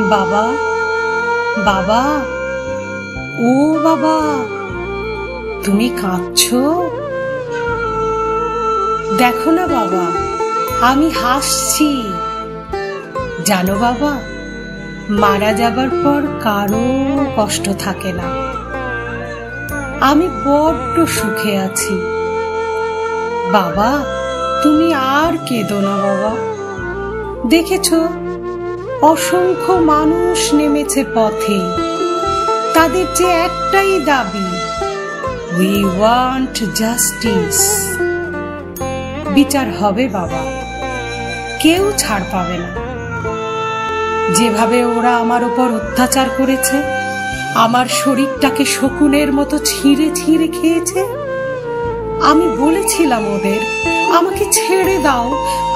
বাবা, বাবা, ও বাবা, তুমি কাঁদছো? দেখো না বাবা, আমি হাসছি। জানো বাবা, মারা যাবার পর কারো কষ্ট থাকে না। আমি বড্ড সুখে আছি। বাবা, তুমি আর কেঁদো না বাবা। দেখেছো, অসংখ্য মানুষ নেমেছে পথে। তাদের যে একটাই দাবি, উই ওয়ান্ট জাস্টিস। বিচার হবে বাবা, কেউ ছাড় পাবে না। যেভাবে ওরা আমার উপর অত্যাচার করেছে, আমার শরীরটাকে শকুনের মতো ছিঁড়ে ছিঁড়ে খেয়েছে, আমি বলেছিলাম ওদের, আমাকে ছেড়ে দাও,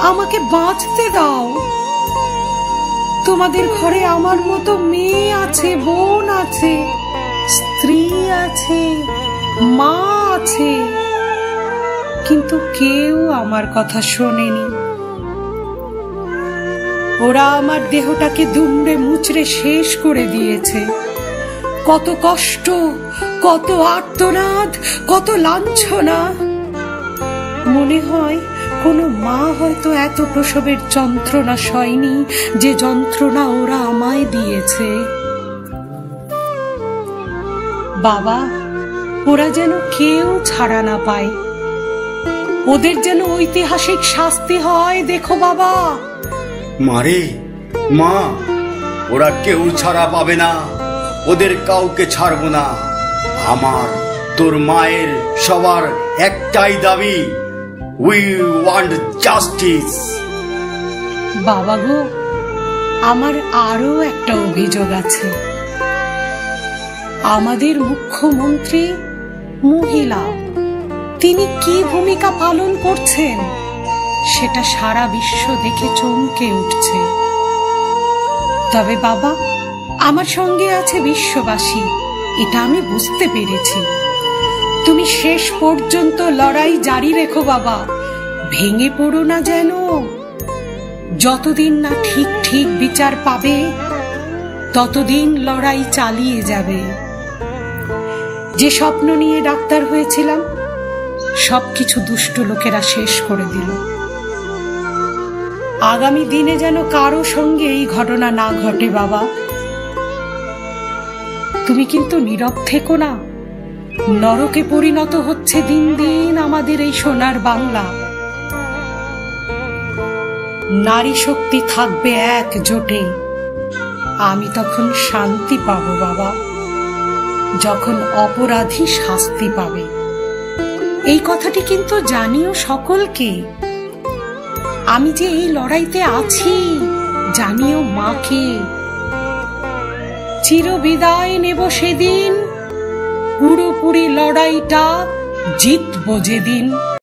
আমাকে বাঁচতে দাও। তোমাদের ঘরে আমার মতো মেয়ে আছে, বোন আছে, স্ত্রী আছে, মা আছে, কিন্তু কেউ আমার কথা শোনেনি। ওরা আমার দেহটাকে দুমড়ে মুচড়ে শেষ করে দিয়েছে। কত কষ্ট, কত আর্তনাদ, কত লাঞ্ছনা। মনে হয় কোনো মা হয়তো এত প্রসবের যন্ত্রণা সয়নি, যে যন্ত্রণা ওরা আমায় দিয়েছে। বাবা, ওরা যেন কেউ ছাড়া না পায়, ওদের যেন ঐতিহাসিক শাস্তি হয়। দেখো বাবা। মারে, মা, ওরা কেউ ছাড়া পাবে না, ওদের কাউকে ছাড়বো না। আমার, তোর মায়ের, সবার একটাই দাবি, উই ওয়ান্ট জাস্টিস। বাবা গো, আমার আরো একটা অভিযোগ আছে। আমাদের মুখ্যমন্ত্রী মহিলা, তিনি কি ভূমিকা পালন করছেন সেটা সারা বিশ্ব দেখে চমকে উঠছে। তবে বাবা, আমার সঙ্গে আছে বিশ্ববাসী, এটা আমি বুঝতে পেরেছি। তুমি শেষ পর্যন্ত লড়াই জারি রেখো বাবা, ভেঙে পড়ো না যেন। যতদিন না ঠিক ঠিক বিচার পাবে, ততদিন লড়াই চালিয়ে যাবে। যে স্বপ্ন নিয়ে ডাক্তার হয়েছিলাম, সবকিছু দুষ্ট লোকেরা শেষ করে দিল। আগামী দিনে যেন কারো সঙ্গে এই ঘটনা না ঘটে বাবা। তুমি কিন্তু নীরব থেকো না। নরকে পরিণত হচ্ছে দিন দিন আমাদের এই সোনার বাংলা। নারী শক্তি থাকবে একজোটে। আমি তখন শান্তি পাবো বাবা, যখন অপরাধী শাস্তি পাবে। এই কথাটি কিন্তু জানিও সকলকে। আমি যে এই লড়াইতে আছি, জানিও মাকে। চিরবিদায় নেব সেদিন, পুরোপুরি লড়াইটা জিতবো যেদিন।